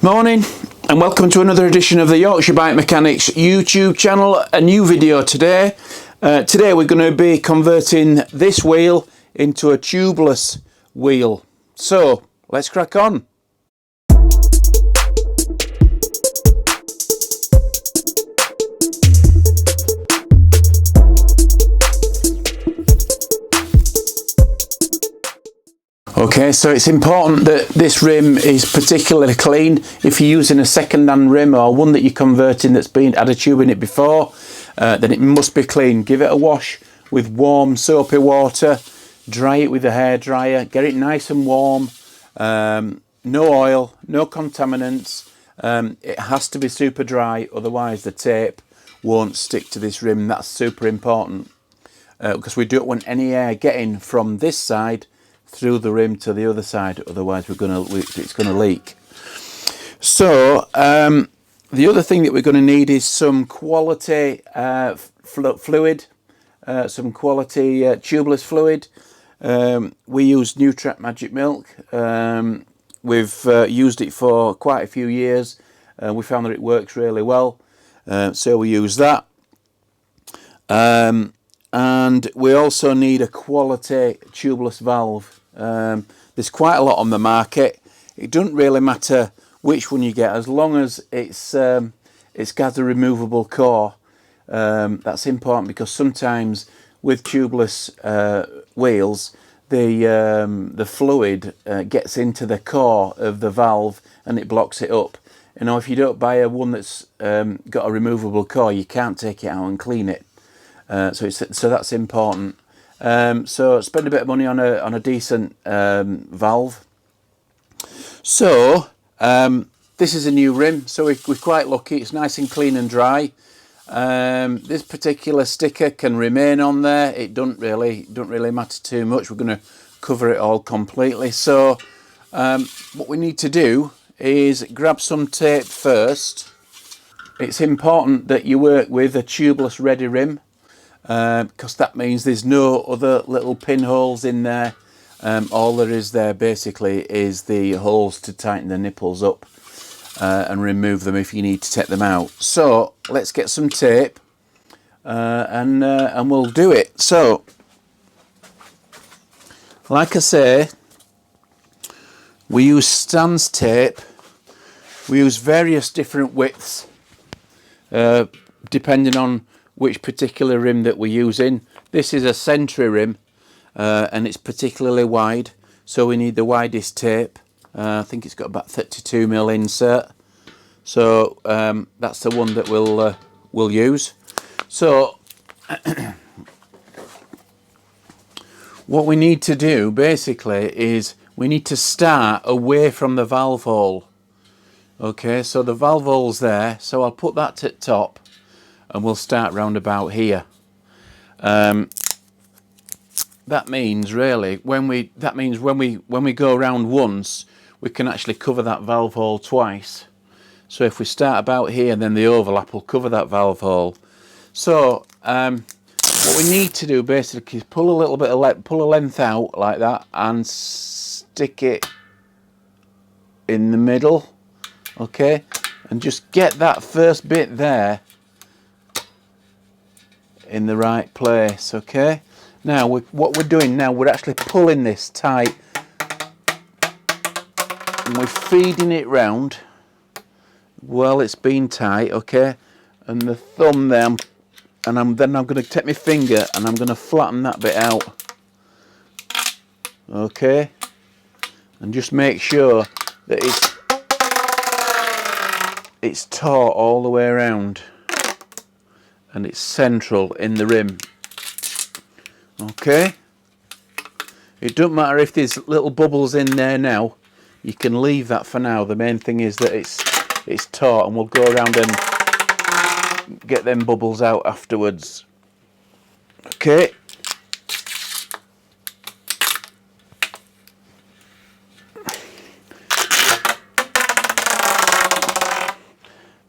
Morning and welcome to another edition of the Yorkshire Bike Mechanics YouTube channel. A new video today. Today we're going to be converting this wheel into a tubeless wheel. So let's crack on. Okay, so it's important that this rim is particularly clean. If you're using a second-hand rim or one that you're converting that's had a tube in it before, then it must be clean. Give it a wash with warm soapy water, dry it with a hairdryer, get it nice and warm, no oil, no contaminants. It has to be super dry, otherwise the tape won't stick to this rim. That's super important because we don't want any air getting from this side through the rim to the other side, otherwise it's going to leak. So the other thing that we're going to need is some quality fluid, some quality tubeless fluid. We use Nutrac Magic Milk. We've used it for quite a few years. We found that it works really well, so we use that. And we also need a quality tubeless valve. There's quite a lot on the market. It doesn't really matter which one you get, as long as it's got a removable core. That's important because sometimes with tubeless wheels, the fluid gets into the core of the valve and it blocks it up. You know, if you don't buy one that's got a removable core, you can't take it out and clean it. So that's important. So spend a bit of money on a decent valve. So this is a new rim, so we're quite lucky. It's nice and clean and dry. This particular sticker can remain on there. It don't really matter too much. We're going to cover it all completely. So what we need to do is grab some tape first. It's important that you work with a tubeless ready rim, because that means there's no other little pinholes in there. All there is there basically is the holes to tighten the nipples up and remove them if you need to take them out. So let's get some tape and we'll do it. So like I say, we use Stan's tape. We use various different widths depending on which particular rim that we're using. This is a Sentry rim and it's particularly wide, so we need the widest tape. I think it's got about 32mm insert, so that's the one that we'll use. So what we need to do basically is we need to start away from the valve hole. Okay, so the valve hole's there, so I'll put that at top and we'll start round about here. That means really when we go around once, we can actually cover that valve hole twice. So if we start about here, then the overlap will cover that valve hole. So what we need to do basically is pull a little bit of pull a length out like that and stick it in the middle. Okay, and just get that first bit there in the right place. Okay, now what we're doing now, we're actually pulling this tight and we're feeding it round while it's been tight. Okay, and the thumb there, and then I'm going to take my finger and I'm going to flatten that bit out. Okay, and just make sure that it's taut all the way around and it's central in the rim. Okay, it doesn't matter if there's little bubbles in there now, you can leave that for now. The main thing is that it's taut, and we'll go around and get them bubbles out afterwards. Okay,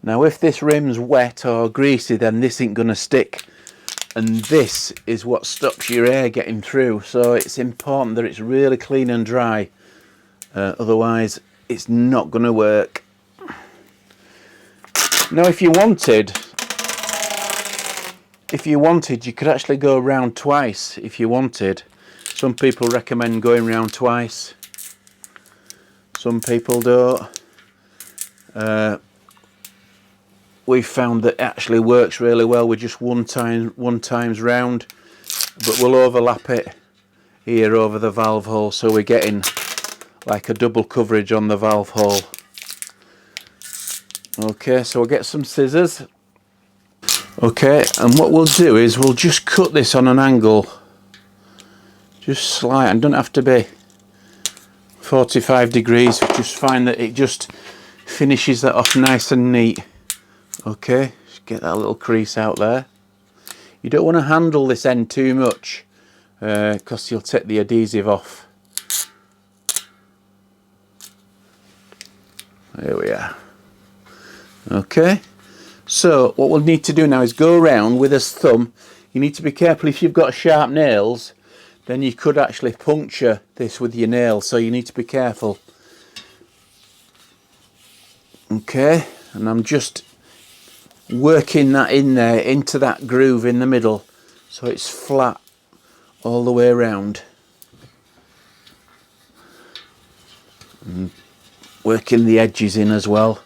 now if this rim's wet or greasy, then this ain't gonna stick, and this is what stops your air getting through. So it's important that it's really clean and dry, otherwise it's not gonna work. Now if you wanted, you could actually go round twice if you wanted. Some people recommend going round twice. Some people don't. We found that it actually works really well with just one times round, but we'll overlap it here over the valve hole, so we're getting like a double coverage on the valve hole. Okay, so we'll get some scissors. Okay, and what we'll do is we'll just cut this on an angle, just slight, and don't have to be 45 degrees, just find that it just finishes that off nice and neat. Okay, just get that little crease out there. You don't want to handle this end too much because you'll take the adhesive off. There we are. Okay, so what we'll need to do now is go around with his thumb. You need to be careful. If you've got sharp nails, then you could actually puncture this with your nail, so you need to be careful. Okay, and I'm just working that in there into that groove in the middle so it's flat all the way around, and working the edges in as well.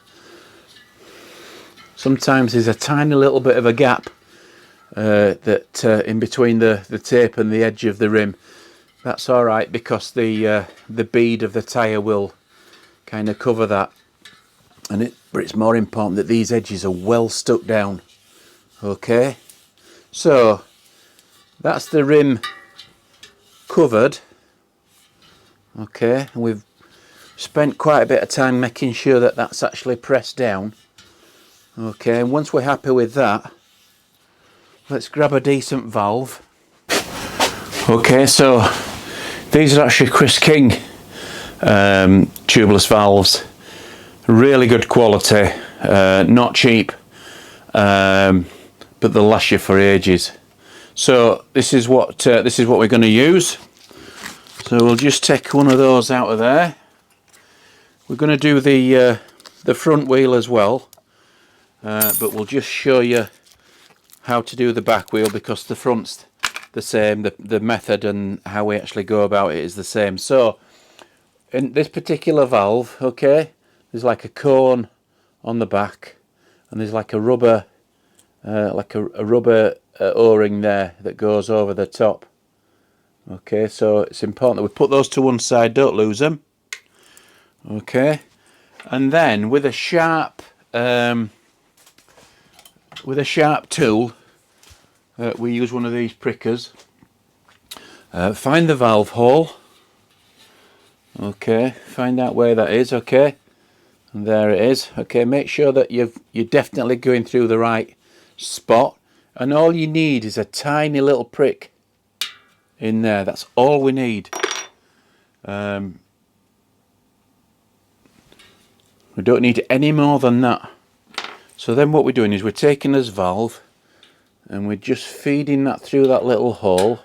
Sometimes there's a tiny little bit of a gap in between the tape and the edge of the rim. That's alright, because the bead of the tyre will kind of cover that. But it's more important that these edges are well stuck down. Okay, so that's the rim covered. Okay, and we've spent quite a bit of time making sure that that's actually pressed down. Okay, and once we're happy with that, let's grab a decent valve. Okay, so these are actually Chris King tubeless valves. Really good quality, not cheap, but they'll last you for ages. So this is what we're going to use. So we'll just take one of those out of there. We're going to do the front wheel as well, but we'll just show you how to do the back wheel, because the front's the same. The method and how we actually go about it is the same. So in this particular valve, okay, there's like a cone on the back, and there's like a rubber O-ring there that goes over the top. Okay, so it's important that we put those to one side, don't lose them. Okay, and then with a sharp tool, we use one of these prickers. Find the valve hole. Okay, find out where that is. Okay, and there it is. Okay, make sure that you're definitely going through the right spot, and all you need is a tiny little prick in there. That's all we need. We don't need any more than that. So then what we're doing is we're taking this valve and we're just feeding that through that little hole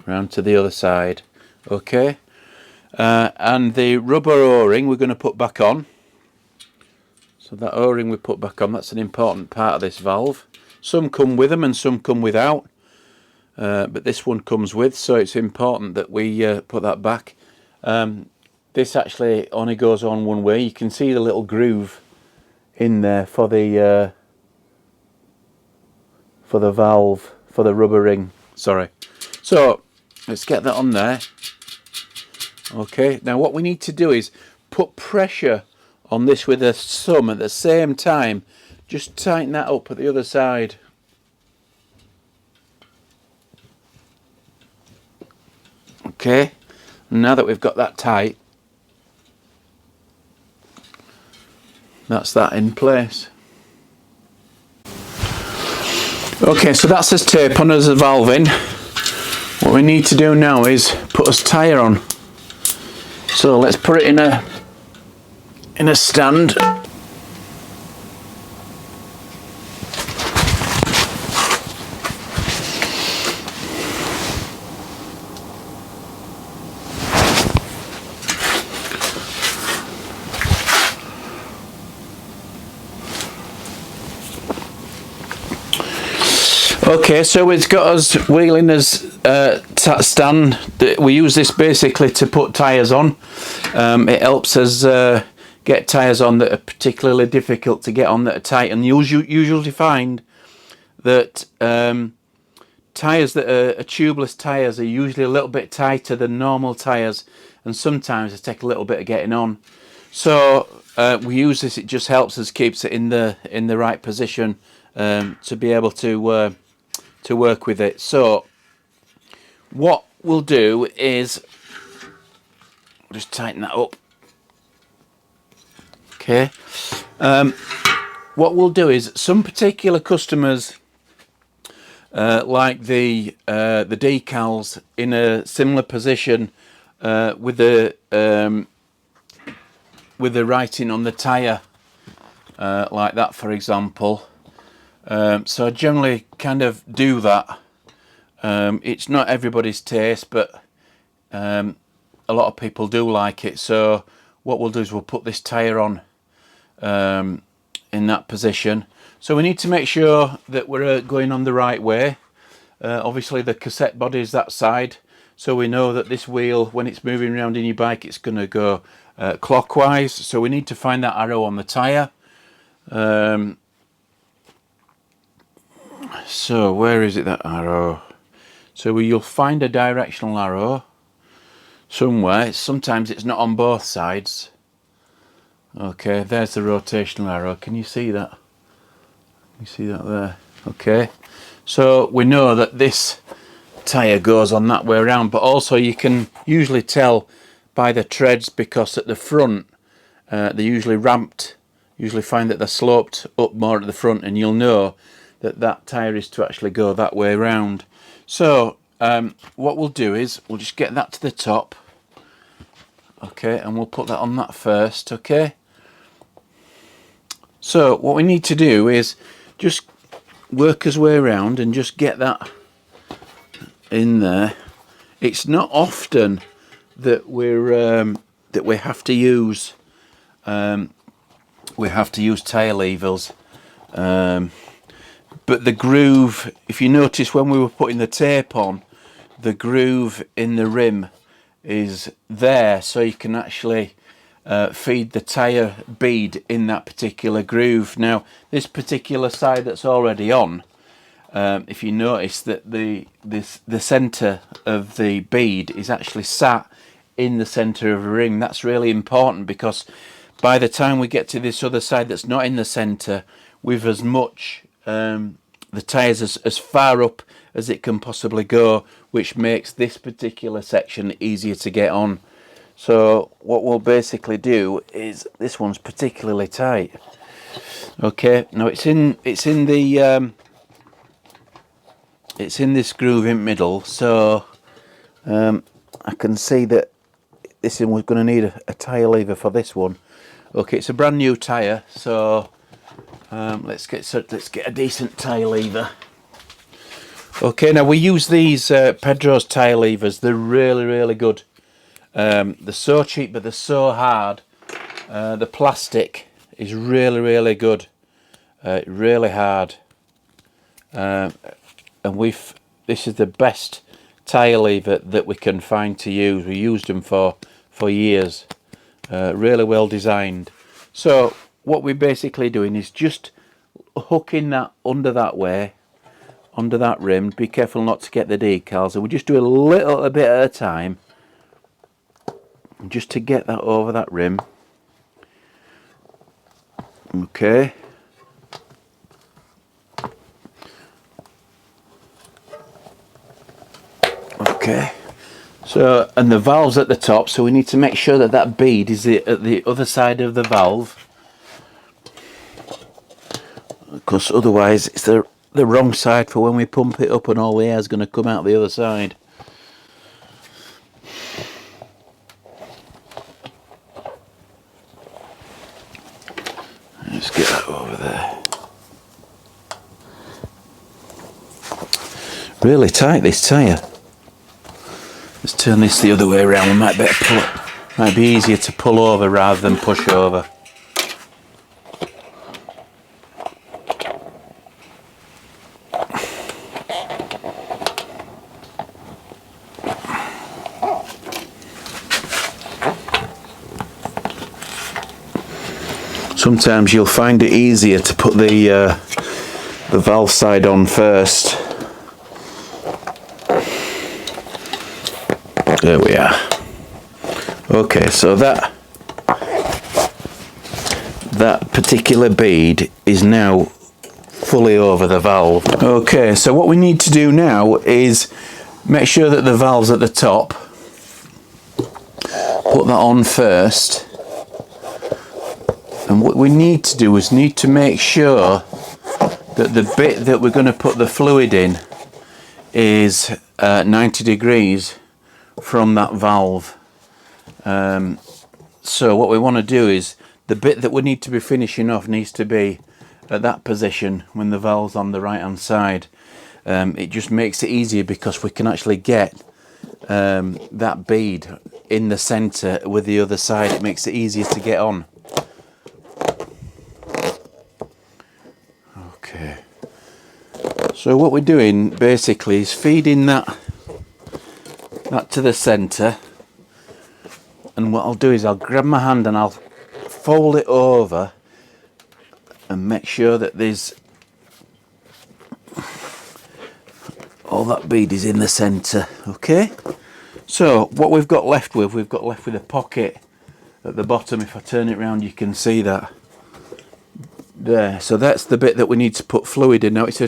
round to the other side. Okay, and the rubber O-ring we're going to put back on. So that O-ring we put back on, that's an important part of this valve. Some come with them and some come without, but this one comes with, so it's important that we put that back. This actually only goes on one way. You can see the little groove in there for the valve, for the rubber ring, sorry. So let's get that on there. Okay, now what we need to do is put pressure on this with a thumb at the same time. Just tighten that up at the other side. Okay, now that we've got that tight, that's that in place. Okay, so that's this tape on as a valve in. What we need to do now is put a tyre on. So let's put it in a stand. Okay, so it's got us wheeling as stand. We use this basically to put tyres on. It helps us get tyres on that are particularly difficult to get on, that are tight, and you usually find that tyres that are tubeless tyres are usually a little bit tighter than normal tyres, and sometimes they take a little bit of getting on. So we use this. It just helps us, keeps it in the right position to be able to work with it. So what we'll do is just tighten that up. Okay. What we'll do is, some particular customers like the decals in a similar position with the writing on the tyre, like that, for example. So I generally kind of do that. It's not everybody's taste, but a lot of people do like it. So what we'll do is we'll put this tyre on in that position. So we need to make sure that we're going on the right way. Obviously the cassette body is that side, so we know that this wheel, when it's moving around in your bike, it's going to go clockwise. So we need to find that arrow on the tyre. So where is it, that arrow? So you'll find a directional arrow somewhere. Sometimes it's not on both sides. Okay, there's the rotational arrow. Can you see that? You see that there? Okay, so we know that this tyre goes on that way around, but also you can usually tell by the treads, because at the front they're usually ramped. Usually find that they're sloped up more at the front, and you'll know that that tyre is to actually go that way around. So what we'll do is we'll just get that to the top. Okay, and we'll put that on that first. Okay, so what we need to do is just work his way around and just get that in there. It's not often that we have to use tyre levers, but the groove, if you notice when we were putting the tape on, the groove in the rim is there, so you can actually feed the tyre bead in that particular groove. Now this particular side that's already on, if you notice that the centre of the bead is actually sat in the centre of a ring. That's really important, because by the time we get to this other side that's not in the centre, with as much the tyres as far up as it can possibly go, which makes this particular section easier to get on. So what we'll basically do is, this one's particularly tight. Okay, now it's in this groove in middle, so I can see that this one was going to need a tyre lever for this one. Okay, it's a brand new tyre, so let's get a decent tyre lever. Okay, now we use these Pedro's tyre levers. They're really good. They're so cheap, but they're so hard. The plastic is really good, really hard, and this is the best tyre lever that we can find to use. We used them for years. Really well designed. So what we're basically doing is just hooking that under that way, under that rim. Be careful not to get the decals, and we just do a little bit at a time, just to get that over that rim. Okay, okay, so, and the valve's at the top, so we need to make sure that that bead is at the other side of the valve, because otherwise it's the wrong side for when we pump it up, and all the air is going to come out the other side. Let's get that over there. Really tight, this tyre. Let's turn this the other way around. We might be easier to pull over rather than push over. sometimes you'll find it easier to put the valve side on first. There we are. Okay, so that particular bead is now fully over the valve. Okay, so what we need to do now is make sure that the valve's at the top. Put that on first. And what we need to do is need to make sure that the bit that we're going to put the fluid in is 90 degrees from that valve. So what we want to do is the bit that we need to be finishing off needs to be at that position when the valve's on the right hand side. It just makes it easier because we can actually get that bead in the center with the other side. It makes it easier to get on. Okay, so what we're doing basically is feeding that to the center, and what I'll do is I'll grab my hand and I'll fold it over and make sure that there's all that bead is in the center. Okay, so what we've got left with a pocket at the bottom. If I turn it around, you can see that there. So that's the bit that we need to put fluid in. Now it's a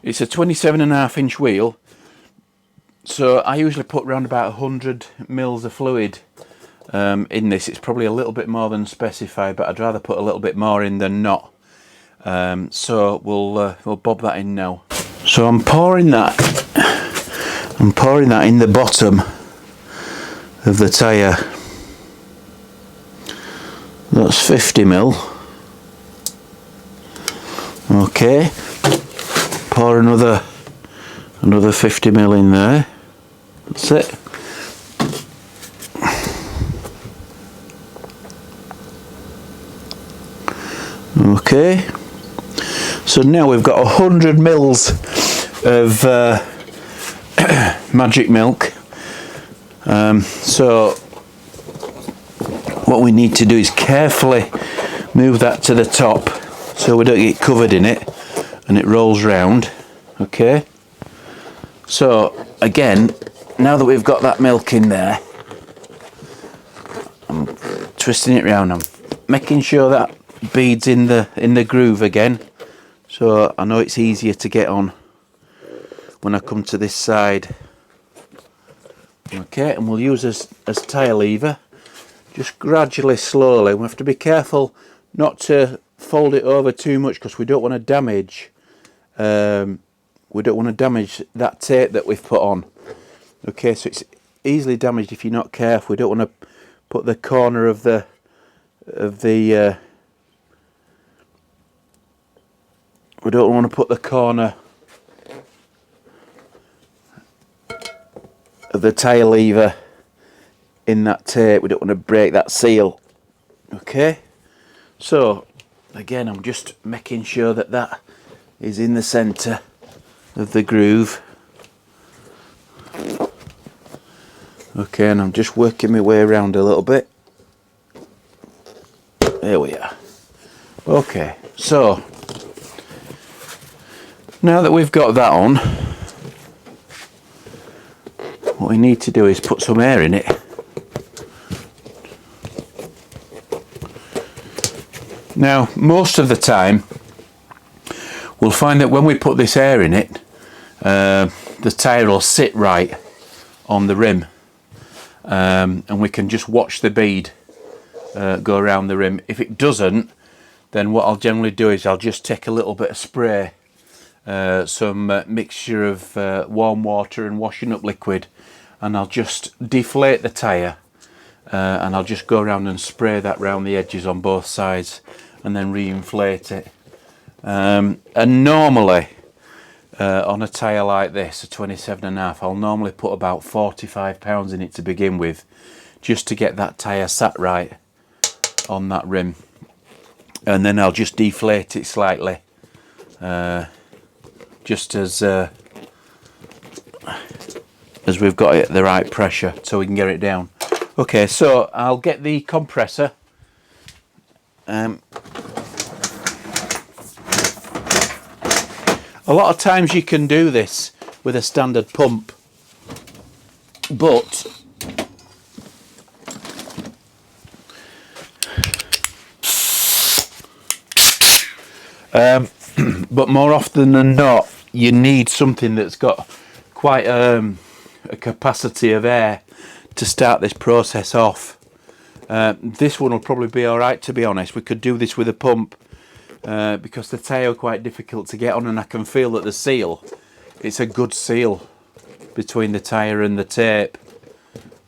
27.5 inch wheel, so I usually put around about 100 mils of fluid in this. It's probably a little bit more than specified, but I'd rather put a little bit more in than not. So we'll bob that in now. So I'm pouring that in the bottom of the tyre. That's 50 mil. Okay, pour another 50 mil in there. That's it. Okay, so now we've got 100 mils of magic milk. So what we need to do is carefully move that to the top so we don't get covered in it and it rolls round. Okay, so again, now that we've got that milk in there, I'm twisting it round. I'm making sure that beads in the groove again, so I know it's easier to get on when I come to this side. Okay, and we'll use as tyre lever, just gradually, slowly. We have to be careful not to fold it over too much because we don't want to damage that tape that we've put on. Okay, so it's easily damaged if you're not careful. We don't want to put the corner of the we don't want to put the corner of the tyre lever in that tape. We don't want to break that seal. Okay, so again, I'm just making sure that that is in the centre of the groove. Okay, and I'm just working my way around a little bit. There we are. Okay, so now that we've got that on, what we need to do is put some air in it. Now, most of the time, we'll find that when we put this air in it, the tyre will sit right on the rim, and we can just watch the bead go around the rim. If it doesn't, then what I'll generally do is I'll just take a little bit of spray, some mixture of warm water and washing up liquid, and I'll just deflate the tyre, and I'll just go around and spray that round the edges on both sides and then re-inflate it. And normally on a tyre like this, a 27.5, I'll normally put about 45 pounds in it to begin with, just to get that tyre sat right on that rim, and then I'll just deflate it slightly, just as we've got it at the right pressure so we can get it down. Okay, so I'll get the compressor, A lot of times you can do this with a standard pump, but more often than not, you need something that's got quite a capacity of air to start this process off. This one will probably be alright, to be honest. We could do this with a pump because the tyre are quite difficult to get on, and I can feel that the seal, it's a good seal between the tyre and the tape.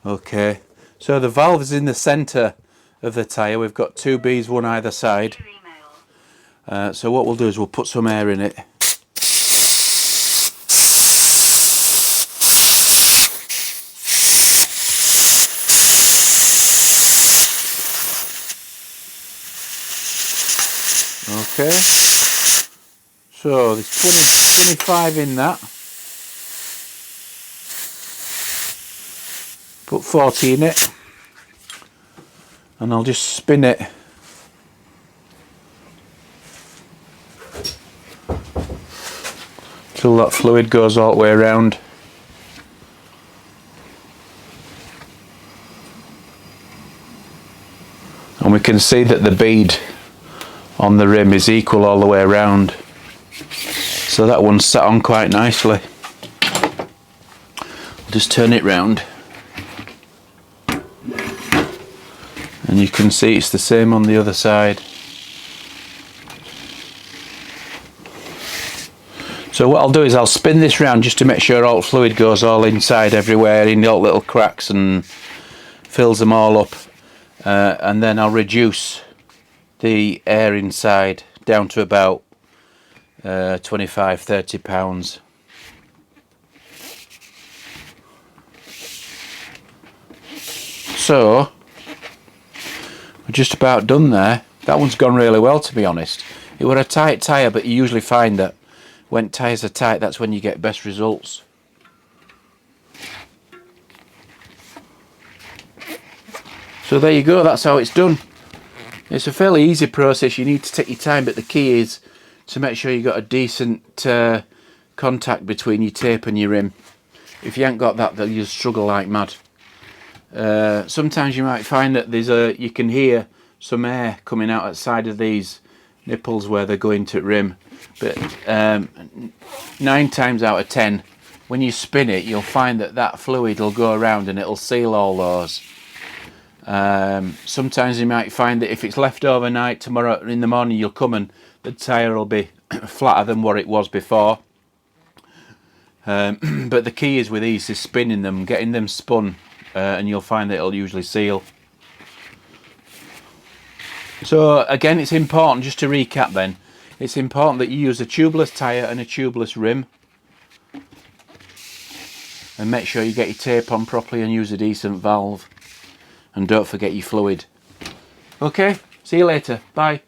Okay, so the valve is in the centre of the tyre. We've got two bees, one either side. So what we'll do is we'll put some air in it. Okay, so there's 25 in that. Put 40 in it, and I'll just spin it till that fluid goes all the way around. And we can see that the bead on the rim is equal all the way around, so that one's sat on quite nicely. I'll just turn it round, and you can see it's the same on the other side. So what I'll do is I'll spin this round just to make sure all fluid goes all inside everywhere, in all little cracks, and fills them all up, and then I'll reduce the air inside down to about 25-30 pounds. So we're just about done there. That one's gone really well, to be honest. It were a tight tyre, but you usually find that when tyres are tight, that's when you get best results. So there you go, that's how it's done. It's a fairly easy process. You need to take your time, but the key is to make sure you've got a decent contact between your tape and your rim. If you ain't got that, then you'll struggle like mad. Sometimes you might find that you can hear some air coming out outside of these nipples where they're going to rim, but 9 times out of 10, when you spin it, you'll find that fluid will go around and it'll seal all those. Sometimes you might find that if it's left overnight, tomorrow in the morning you'll come and the tyre will be flatter than what it was before. But the key is with these is spinning them, getting them spun, and you'll find that it'll usually seal. So again, it's important, just to recap then, it's important that you use a tubeless tyre and a tubeless rim, and make sure you get your tape on properly and use a decent valve. And don't forget your fluid. Okay, see you later. Bye.